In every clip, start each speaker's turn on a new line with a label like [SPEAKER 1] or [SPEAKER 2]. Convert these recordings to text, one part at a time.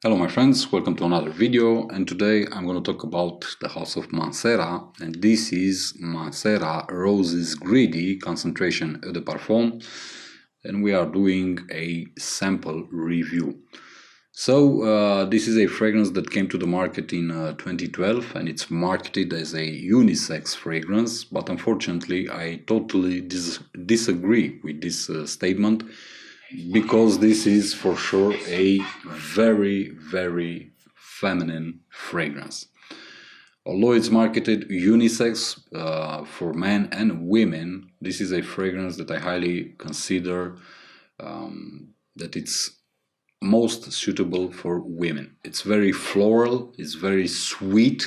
[SPEAKER 1] Hello my friends, welcome to another video, and today I'm going to talk about the house of Mancera, and this is Mancera Roses Greedy Concentration Eau de Parfum, and we are doing a sample review. So this is a fragrance that came to the market in 2012, and it's marketed as a unisex fragrance, but unfortunately I totally disagree with this statement, because this is for sure a very feminine fragrance. Although it's marketed unisex for men and women, this is a fragrance that I highly consider that it's most suitable for women. It's very floral, it's very sweet,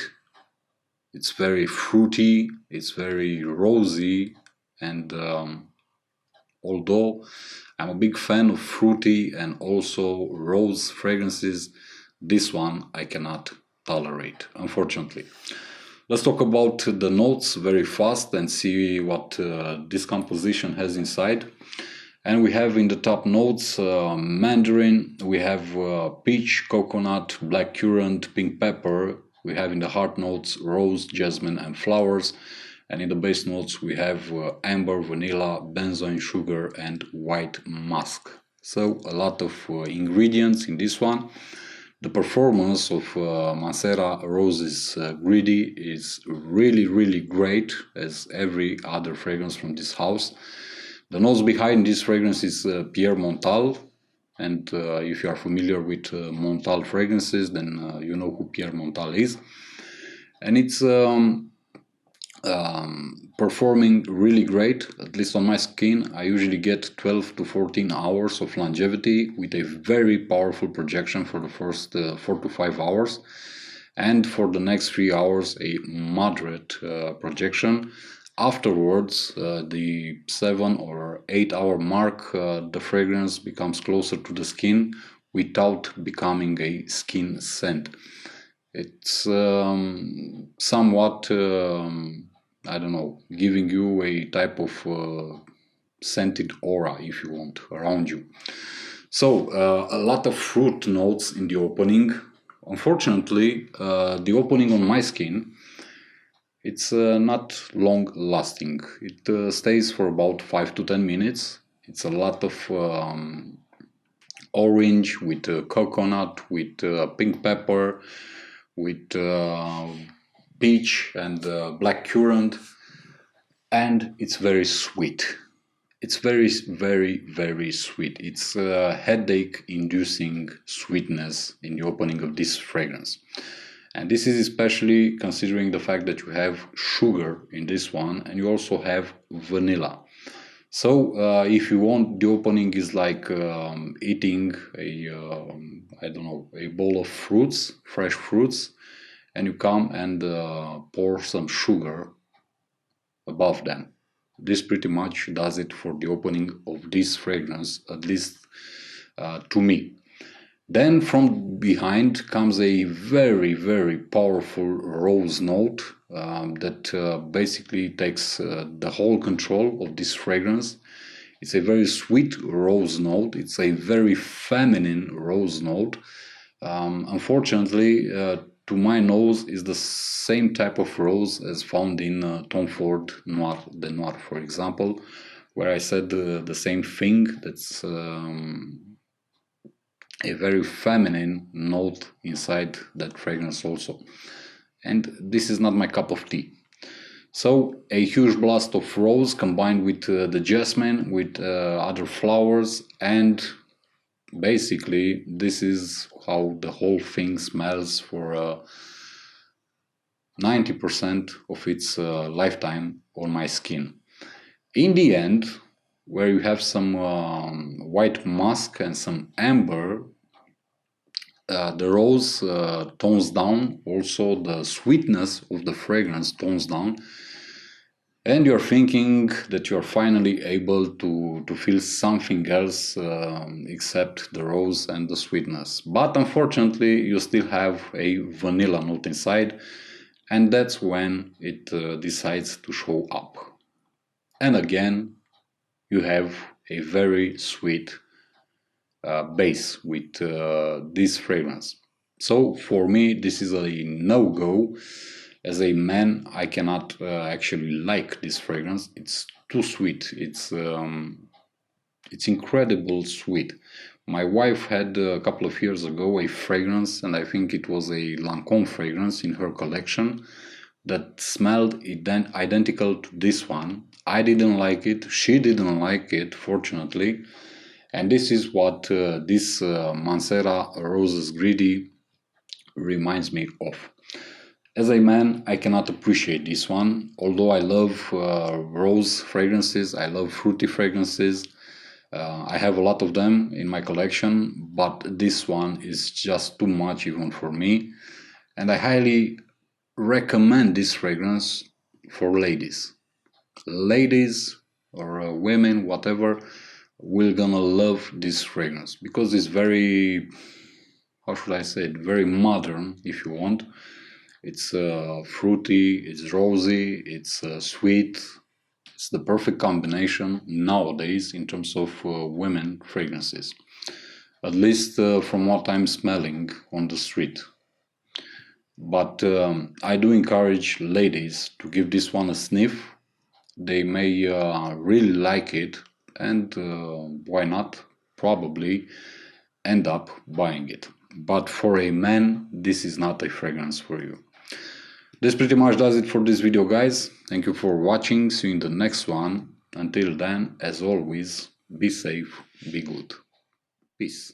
[SPEAKER 1] it's very fruity, it's very rosy, and although I'm a big fan of fruity and also rose fragrances, this one I cannot tolerate, unfortunately. Let's talk about the notes very fast and see what this composition has inside. And we have in the top notes mandarin, we have peach, coconut, black currant, pink pepper. We have in the heart notes rose, jasmine and flowers. And in the base notes we have amber, vanilla, benzoin, sugar and white musk. So a lot of ingredients in this one. The performance of Mancera Roses Greedy is really great, as every other fragrance from this house. The nose behind this fragrance is Pierre Montal, and if you are familiar with Montal fragrances, then you know who Pierre Montal is. And it's performing really great, at least on my skin. I usually get 12 to 14 hours of longevity with a very powerful projection for the first 4 to 5 hours, and for the next 3 hours a moderate projection. Afterwards, the 7 or 8 hour mark, the fragrance becomes closer to the skin without becoming a skin scent. It's somewhat, I don't know, giving you a type of scented aura, if you want, around you. So, a lot of fruit notes in the opening. Unfortunately, the opening on my skin, it's not long lasting. It stays for about 5 to 10 minutes. It's a lot of orange with coconut, with pink pepper, with peach and black currant, and it's very sweet. It's very sweet. It's a headache inducing sweetness in the opening of this fragrance. And this is especially considering the fact that you have sugar in this one, and you also have vanilla. So if you want, the opening is like eating a I don't know, a bowl of fruits, fresh fruits, and you come and pour some sugar above them. This pretty much does it for the opening of this fragrance, at least to me. Then from behind comes a very powerful rose note that basically takes the whole control of this fragrance. It's a very sweet rose note. It's a very feminine rose note. Unfortunately, to my nose, is the same type of rose as found in Tom Ford Noir de Noir, for example, where I said the same thing. That's a very feminine note inside that fragrance also. And this is not my cup of tea. So a huge blast of rose combined with the jasmine, with other flowers, and basically this is how the whole thing smells for 90% of its lifetime on my skin. In the end, where you have some white musk and some amber, the rose tones down, also the sweetness of the fragrance tones down, and you're thinking that you're finally able to feel something else except the rose and the sweetness. But unfortunately, you still have a vanilla note inside, and that's when it decides to show up. And again, you have a very sweet base with this fragrance. So for me, this is a no-go. As a man, I cannot actually like this fragrance. It's too sweet. It's incredible sweet. My wife had a couple of years ago a fragrance, and I think it was a Lancôme fragrance in her collection that smelled identical to this one. I didn't like it. She didn't like it, fortunately. And this is what this Mancera Roses Greedy reminds me of. As a man, I cannot appreciate this one. Although I love rose fragrances, I love fruity fragrances. I have a lot of them in my collection, but this one is just too much even for me. And I highly recommend this fragrance for ladies. Ladies or women, whatever, will gonna love this fragrance because it's very, how should I say it, very modern if you want. It's fruity, it's rosy, it's sweet. It's the perfect combination nowadays in terms of women fragrances, at least from what I'm smelling on the street. But I do encourage ladies to give this one a sniff. They may really like it, and why not? Probably end up buying it. But for a man, this is not a fragrance for you. This pretty much does it for this video, guys. Thank you for watching. See you in the next one. Until then, as always, be safe, be good. Peace.